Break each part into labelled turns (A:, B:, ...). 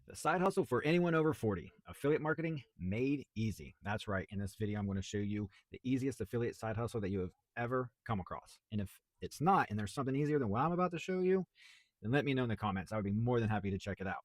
A: The side hustle for anyone over 40. Affiliate marketing made easy. That's right. In this video, I'm going to show you the easiest affiliate side hustle that you have ever come across. And if it's not, and there's something easier than what I'm about to show you, then let me know in the comments. I would be more than happy to check it out.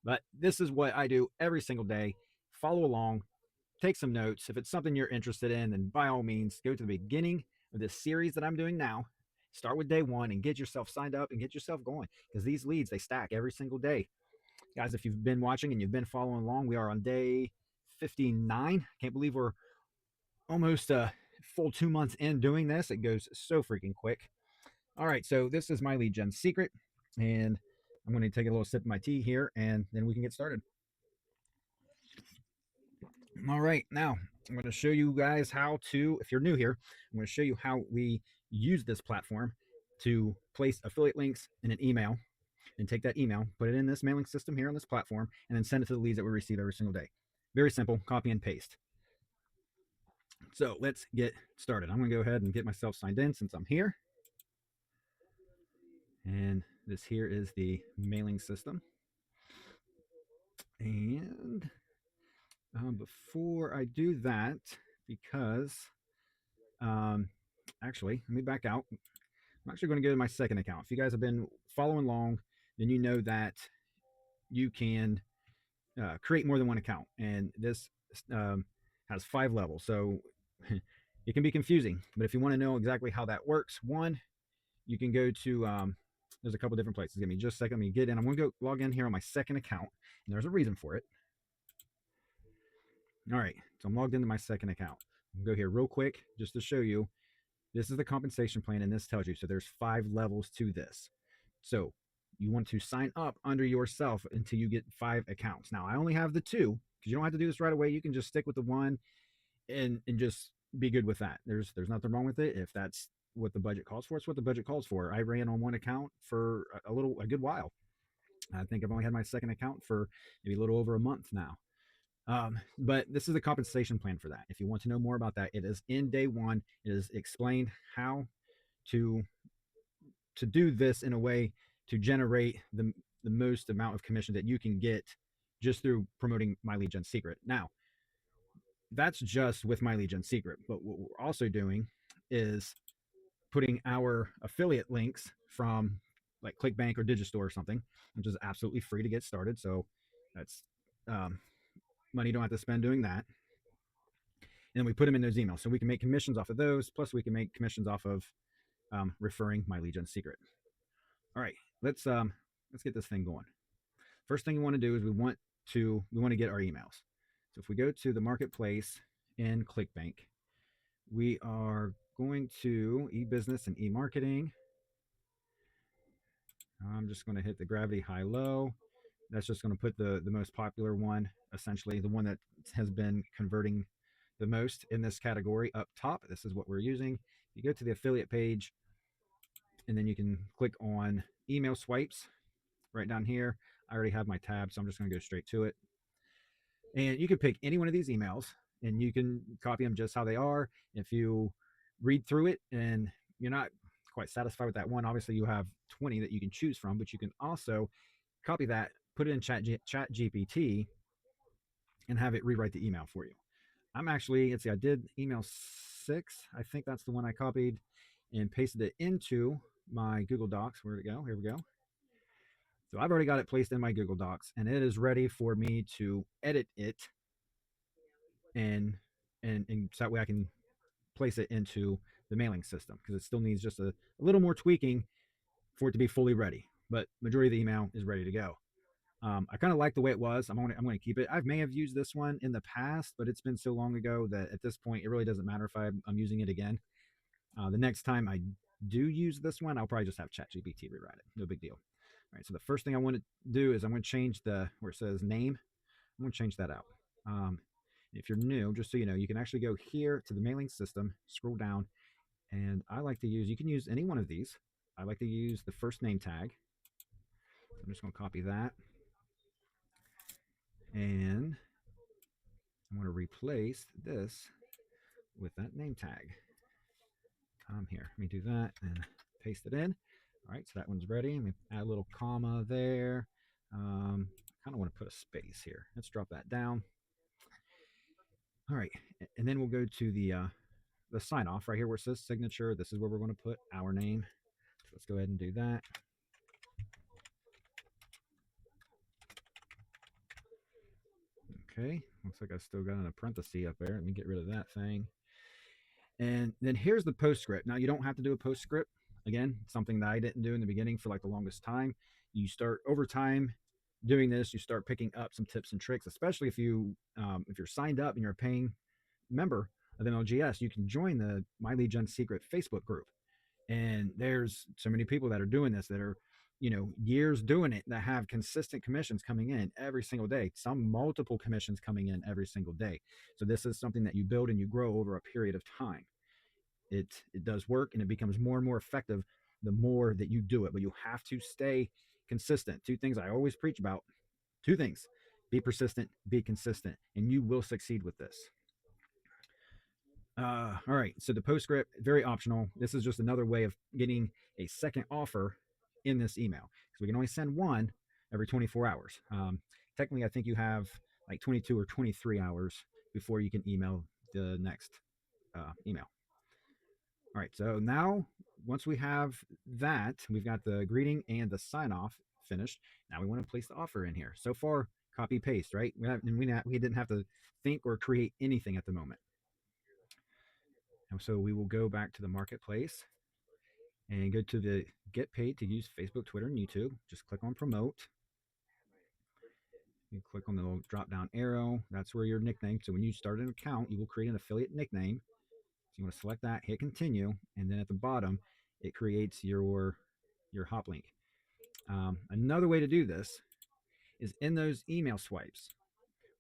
A: But this is what I do every single day. Follow along, take some notes. If it's something you're interested in, then by all means, go to the beginning of this series that I'm doing now. Start with day one and get yourself signed up and get yourself going, because these leads, they stack every single day. Guys, if you've been watching and you've been following along, we are on day 59. Can't believe we're almost a full 2 months in doing this. It goes so freaking quick. All right, so this is my lead gen secret, and I'm going to take a little sip of my tea here, and then we can get started. All right, now I'm going to show you guys how to, if you're new here, I'm going to show you how we use this platform to place affiliate links in an email, and take that email, put it in this mailing system here on this platform, and then send it to the leads that we receive every single day. Very simple, copy and paste. So let's get started. I'm going to go ahead and get myself signed in since I'm here. And this here is the mailing system. And before I do that, because actually, let me back out. I'm actually going to go to my second account. If you guys have been following along, then you know that you can create more than one account. And this has 5 levels. So it can be confusing. But if you want to know exactly how that works, one, you can go to, there's a couple different places. Give me just a second. Let me get in. I'm going to go log in here on my second account. And there's a reason for it. All right. So I'm logged into my second account. I'll go here real quick just to show you. This is the compensation plan, and this tells you. So there's 5 levels to this. So you want to sign up under yourself until you get 5 accounts. Now, I only have the 2 because you don't have to do this right away. You can just stick with the 1 and just be good with that. There's nothing wrong with it. If that's what the budget calls for, it's what the budget calls for. I ran on one account for a good while. I think I've only had my second account for maybe a little over a month now. But this is the compensation plan for that. If you want to know more about that, it is in day one. It is explained how to do this in a way to generate the most amount of commission that you can get just through promoting My Lead Gen Secret. Now, that's just with My Lead Gen Secret, but what we're also doing is putting our affiliate links from like ClickBank or Digistore or something, which is absolutely free to get started. So that's money you don't have to spend doing that. And then we put them in those emails, so we can make commissions off of those. Plus, we can make commissions off of referring My Lead Gen Secret. All right, let's get this thing going. First thing you want to do is we want to get our emails. So if we go to the marketplace in ClickBank, we are going to e-business and e-marketing. I'm just going to hit the gravity high low. That's just going to put the most popular one, essentially the one that has been converting the most in this category up top. This is what we're using. You go to the affiliate page, and then you can click on email swipes right down here. I already have my tab, so I'm just going to go straight to it. And you can pick any one of these emails, and you can copy them just how they are. If you read through it and you're not quite satisfied with that one, obviously you have 20 that you can choose from, but you can also copy that, put it in Chat GPT, and have it rewrite the email for you. I'm actually, let's see, I did email 6. I think that's the one I copied and pasted it into my Google Docs. Where'd it go? Here we go. So I've already got it placed in my Google Docs, and it is ready for me to edit it, and so that way I can place it into the mailing system, because it still needs just a little more tweaking for it to be fully ready. But majority of the email is ready to go. I kind of like the way it was. I'm going to keep it. I may have used this one in the past, but it's been so long ago that at this point it really doesn't matter if I'm using it again. The next time I do use this one, I'll probably just have ChatGPT rewrite it. No big deal. All right. So the first thing I want to do is I'm going to change where it says name. I'm going to change that out. If you're new, just so you know, you can actually go here to the mailing system, scroll down, and you can use any one of these. I like to use the first name tag. I'm just going to copy that. And I'm going to replace this with that name tag. Here, let me do that and paste it in. All right, so that one's ready. Let me add a little comma there. Kind kind of want to put a space here. Let's drop that down. All right, and then we'll go to the sign off right here where it says signature. This is where we're going to put our name. So let's go ahead and do that. Okay, looks like I still got an parenthesis up there. Let me get rid of that thing. And then here's the postscript. Now you don't have to do a postscript. Again, something that I didn't do in the beginning for like the longest time. You start over time doing this. You start picking up some tips and tricks, especially if you're signed up and you're a paying member of MLGS. You can join the My Lead Gen Secret Facebook group, and there's so many people that are doing this that are years doing it, that have consistent commissions coming in every single day, some multiple commissions coming in every single day. So this is something that you build and you grow over a period of time. It does work, and it becomes more and more effective the more that you do it, but you have to stay consistent. Two things I always preach about: two things: be persistent, be consistent, and you will succeed with this. All right, so the postscript, very optional. This is just another way of getting a second offer in this email, because we can only send one every 24 hours. Technically, I think you have like 22 or 23 hours before you can email the next email. All right, so now once we have that, we've got the greeting and the sign off finished. Now we want to place the offer in here. So far, copy paste, right? We didn't have to think or create anything at the moment. And so we will go back to the marketplace and go to the get paid to use Facebook, Twitter, and YouTube. Just click on promote. You click on the little drop down arrow. That's where your nickname. So when you start an account, you will create an affiliate nickname. So you want to select that, hit continue, and then at the bottom, it creates your hop link. Another way to do this is in those email swipes.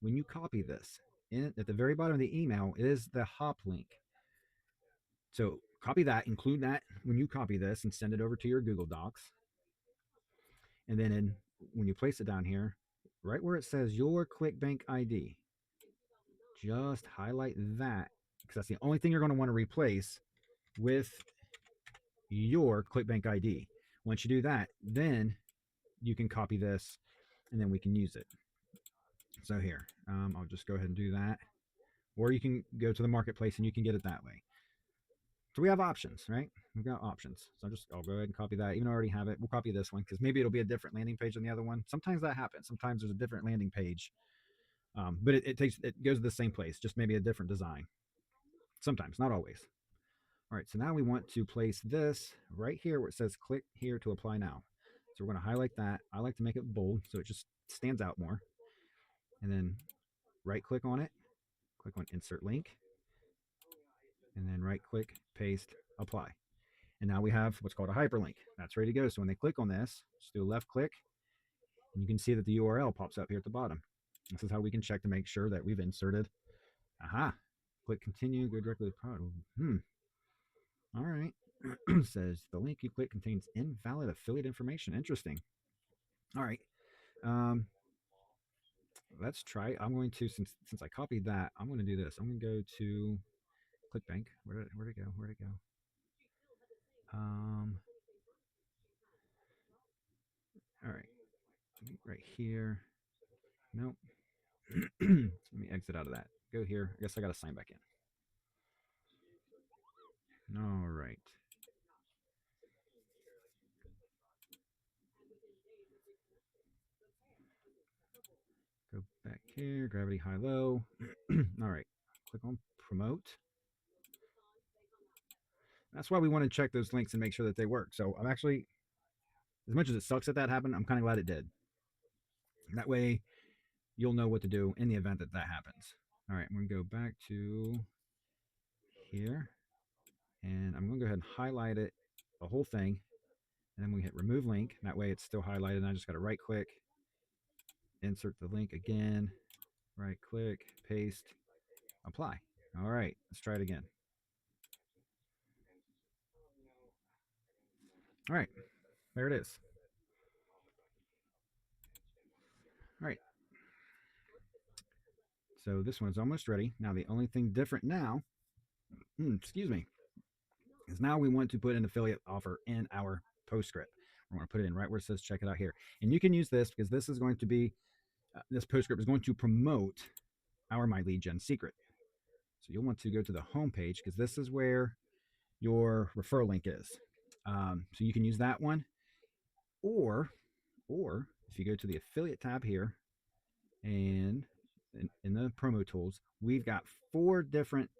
A: When you copy this, at the very bottom of the email is the hop link. So copy that, include that when you copy this, and send it over to your Google Docs. And then when you place it down here, right where it says your ClickBank ID, just highlight that, because that's the only thing you're going to want to replace with your ClickBank ID. Once you do that, then you can copy this, and then we can use it. So here, I'll just go ahead and do that. Or you can go to the marketplace and you can get it that way. So we have options, right? We've got options. So I'll go ahead and copy that. Even though I already have it, we'll copy this one because maybe it'll be a different landing page than the other one. Sometimes that happens. Sometimes there's a different landing page, but it goes to the same place, just maybe a different design. Sometimes, not always. All right, so now we want to place this right here where it says click here to apply now. So we're going to highlight that. I like to make it bold so it just stands out more. And then right click on it, click on insert link, and then right click, paste, apply. And now we have what's called a hyperlink. That's ready to go. So when they click on this, just do a left click, and you can see that the URL pops up here at the bottom. This is how we can check to make sure that we've inserted. Aha. Click continue, go directly to the product. All right. Says the link you click contains invalid affiliate information. Interesting. All right. Let's try. I'm going to, since I copied that, I'm going to do this. I'm going to go to ClickBank. Where'd it go? Where'd it go? All right. Right here. Nope. Let me exit out of that. Go here. I guess I got to sign back in. All right. Go back here. Gravity high low. All right. Click on promote. That's why we want to check those links and make sure that they work. So I'm actually, as much as it sucks that happened, I'm kind of glad it did. That way you'll know what to do in the event that happens. All right, I'm going to go back to here, and I'm going to go ahead and highlight it, the whole thing, and then we hit remove link. That way it's still highlighted, and I just got to right click, insert the link again, right click, paste, apply. All right, let's try it again. All right, there it is. All right. So this one's almost ready. Now the only thing different now, excuse me, is now we want to put an affiliate offer in our postscript. We're going to put it in right where it says check it out here. And you can use this because this is going to be this PostScript is going to promote our My Lead Gen secret. So you'll want to go to the home page because this is where your referral link is. So you can use that one, or if you go to the affiliate tab here and in the promo tools, we've got 4 different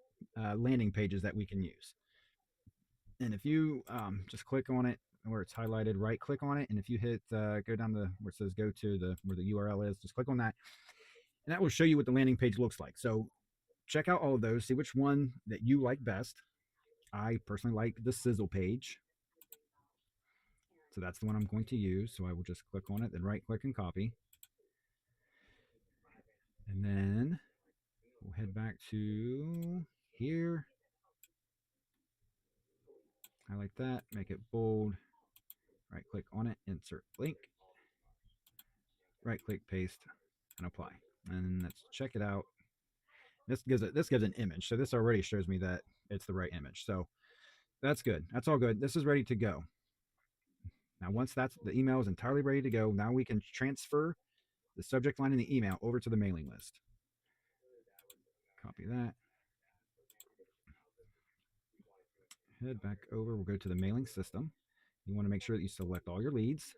A: landing pages that we can use. And if you just click on it where it's highlighted, right click on it, and if you hit go down the where it says go to the where the URL is, just click on that, and that will show you what the landing page looks like. So check out all of those, see which one that you like best. I personally like the sizzle page, so that's the one I'm going to use. So I will just click on it, then right click and copy, and then we'll head back to here. Highlight that, make it bold, right click on it, insert link, right click, paste, and apply. And let's check it out. This gives an image, so this already shows me that it's the right image. So that's good. That's all good. This is ready to go. Now, once that's the email is entirely ready to go, now we can transfer the subject line in the email over to the mailing list. Copy that. Head back over. We'll go to the mailing system. You want to make sure that you select all your leads.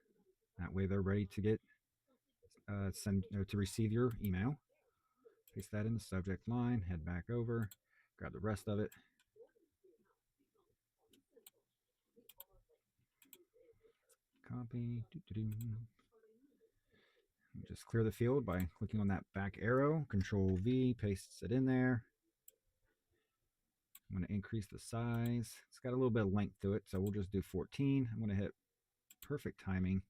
A: That way, they're ready to get to receive your email. Paste that in the subject line. Head back over. Grab the rest of it. Copy. Just clear the field by clicking on that back arrow. Control V, pastes it in there. I'm going to increase the size. It's got a little bit of length to it, so we'll just do 14. I'm going to hit perfect timing.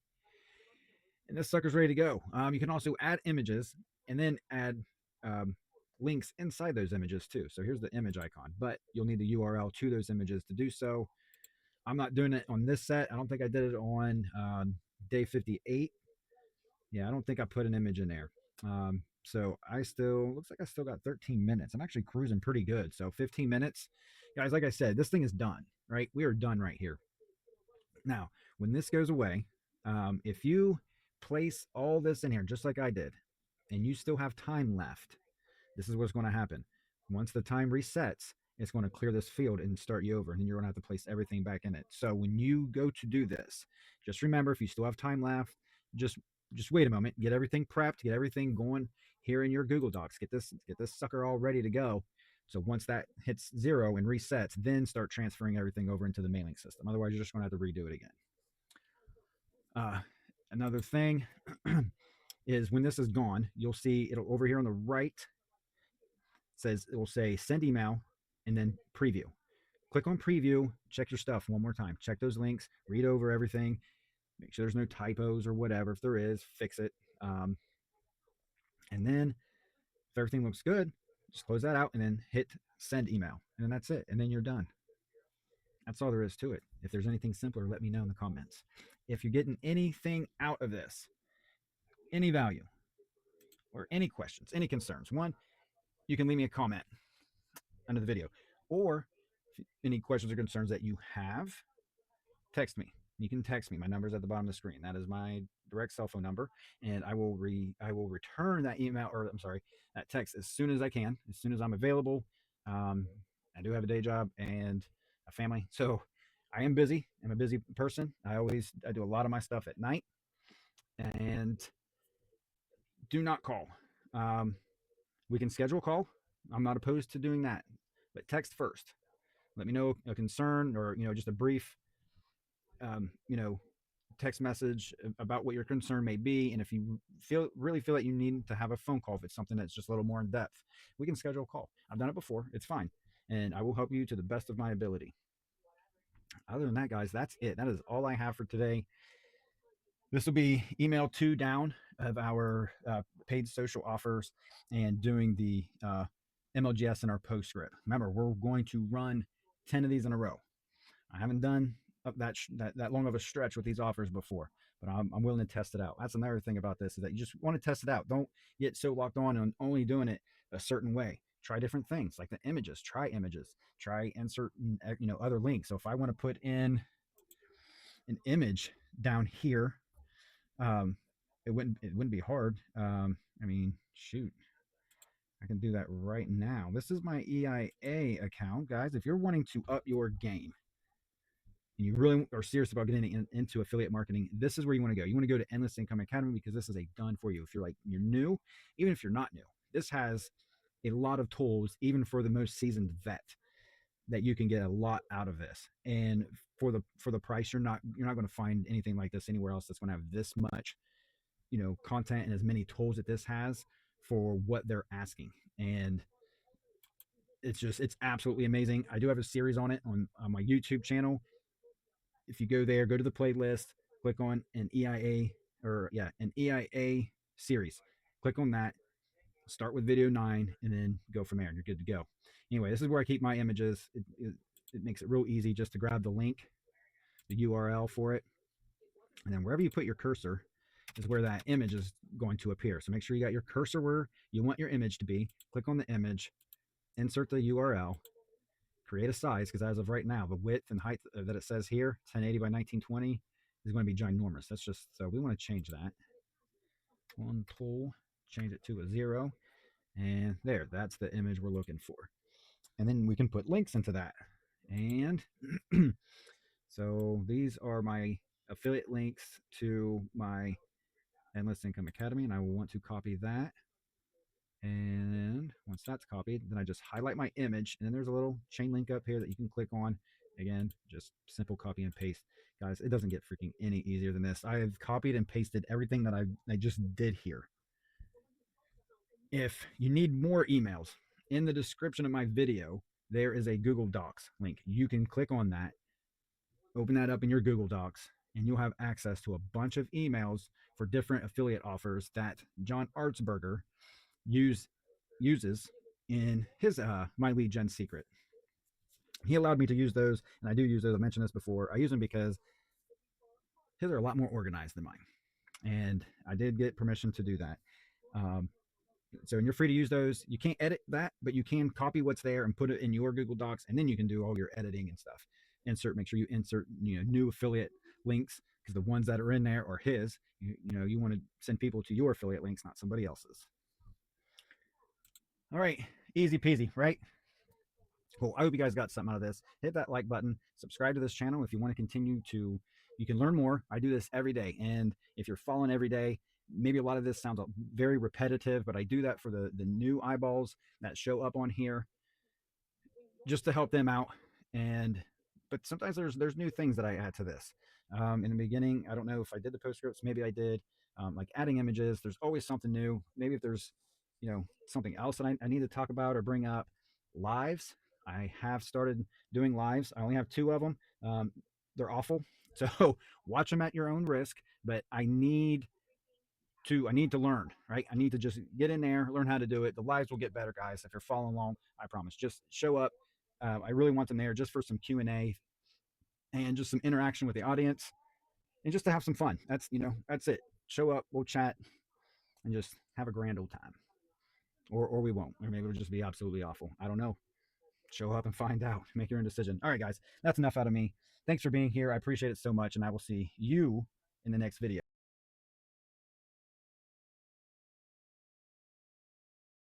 A: And this sucker's ready to go. You can also add images and then add links inside those images too. So here's the image icon, but you'll need the URL to those images to do so. I'm not doing it on this set. I don't think I did it on day 58. Yeah, I don't think I put an image in there. So I still looks like I still got 13 minutes. I'm actually cruising pretty good. So 15 minutes, guys. Like I said, this thing is done. Right, we are done right here. Now, when this goes away, if you place all this in here just like I did, and you still have time left, this is what's going to happen. Once the time resets, it's going to clear this field and start you over, and then you're going to have to place everything back in it. So when you go to do this, just remember, if you still have time left, just wait a moment, get everything prepped, get everything going here in your Google Docs, get this sucker all ready to go. So once that hits 0 and resets, then start transferring everything over into the mailing system. Otherwise, you're just going to have to redo it again. Another thing is when this is gone, you'll see it'll over here on the right says it will say send email and then preview. Click on preview, check your stuff one more time. Check those links, read over everything, make sure there's no typos or whatever. If there is, fix it. And then if everything looks good, just close that out and then hit send email. And then that's it. And then you're done. That's all there is to it. If there's anything simpler, let me know in the comments. If you're getting anything out of this, any value, or any questions, any concerns, one, you can leave me a comment under the video. Or any questions or concerns that you have, text me. You can text me. My number is at the bottom of the screen. That is my direct cell phone number, and I will return that email, or I'm sorry, that text as soon as I can, as soon as I'm available. I do have a day job and a family, so I am busy. I'm a busy person. I do a lot of my stuff at night, and do not call. We can schedule a call. I'm not opposed to doing that, but text first. Let me know a concern, or just a brief text message about what your concern may be. And if you really feel that you need to have a phone call, if it's something that's just a little more in depth, we can schedule a call. I've done it before. It's fine. And I will help you to the best of my ability. Other than that, guys, that's it. That is all I have for today. This will be email 2 down of our paid social offers and doing the MLGS in our PostScript. Remember, we're going to run 10 of these in a row. I haven't done that long of a stretch with these offers before, but I'm willing to test it out. That's another thing about this, is that you just want to test it out. Don't get so locked on only doing it a certain way. Try different things like the images. Try images. Try insert other links. So if I want to put in an image down here, it wouldn't be hard. I mean, shoot, I can do that right now. This is my EIA account, guys. If you're wanting to up your game and you really are serious about getting into affiliate marketing, this is where you want to go. You want to go to Endless Income Academy because this is a done for you. If you're new, even if you're not new, this has a lot of tools, even for the most seasoned vet, that you can get a lot out of this. And for the price, you're not going to find anything like this anywhere else that's going to have this much, content and as many tools that this has for what they're asking. And it's absolutely amazing. I do have a series on it on my YouTube channel. If you go there, go to the playlist, click on an EIA series. Click on that, start with video 9, and then go from there, and you're good to go. Anyway, this is where I keep my images. It makes it real easy just to grab the link, the URL for it, and then wherever you put your cursor is where that image is going to appear. So make sure you got your cursor where you want your image to be. Click on the image, insert the URL, create a size, because as of right now, the width and height that it says here, 1080 by 1920, is going to be ginormous. That's just, so we want to change that. One pull, change it to a 0, and there, that's the image we're looking for. And then we can put links into that. And so these are my affiliate links to my Endless Income Academy, and I will want to copy that. And once that's copied, then I just highlight my image, and then there's a little chain link up here that you can click on. Again, just simple copy and paste. Guys, it doesn't get freaking any easier than this. I have copied and pasted everything that I just did here. If you need more emails, in the description of my video, there is a Google Docs link. You can click on that, open that up in your Google Docs, and you'll have access to a bunch of emails for different affiliate offers that John Artsberger uses in his My Lead Gen Secret. He allowed me to use those, and I do use those. I mentioned this before. I use them because his are a lot more organized than mine, and I did get permission to do that. So, and you're free to use those. You can't edit that, but you can copy what's there and put it in your Google Docs, and then you can do all your editing and stuff. Make sure you insert new affiliate links, because the ones that are in there are his. You want to send people to your affiliate links, not somebody else's. All right, easy peasy, right? Cool. I hope you guys got something out of this. Hit that like button. Subscribe to this channel if you want to continue to. You can learn more. I do this every day, and if you're following every day, maybe a lot of this sounds very repetitive, but I do that for the new eyeballs that show up on here, just to help them out. But sometimes there's new things that I add to this. In the beginning, I don't know if I did the postscripts. Maybe I did. Like adding images. There's always something new. Maybe if there's something else that I need to talk about or bring up. Lives. I have started doing lives. I only have 2 of them. They're awful. So watch them at your own risk. But I need to learn, right? I need to just get in there, learn how to do it. The lives will get better, guys. If you're following along, I promise. Just show up. I really want them there just for some Q&A and just some interaction with the audience, and just to have some fun. That's it. Show up, we'll chat, and just have a grand old time. Or we won't. Or maybe it'll just be absolutely awful. I don't know. Show up and find out. Make your own decision. All right, guys. That's enough out of me. Thanks for being here. I appreciate it so much, and I will see you in the next video.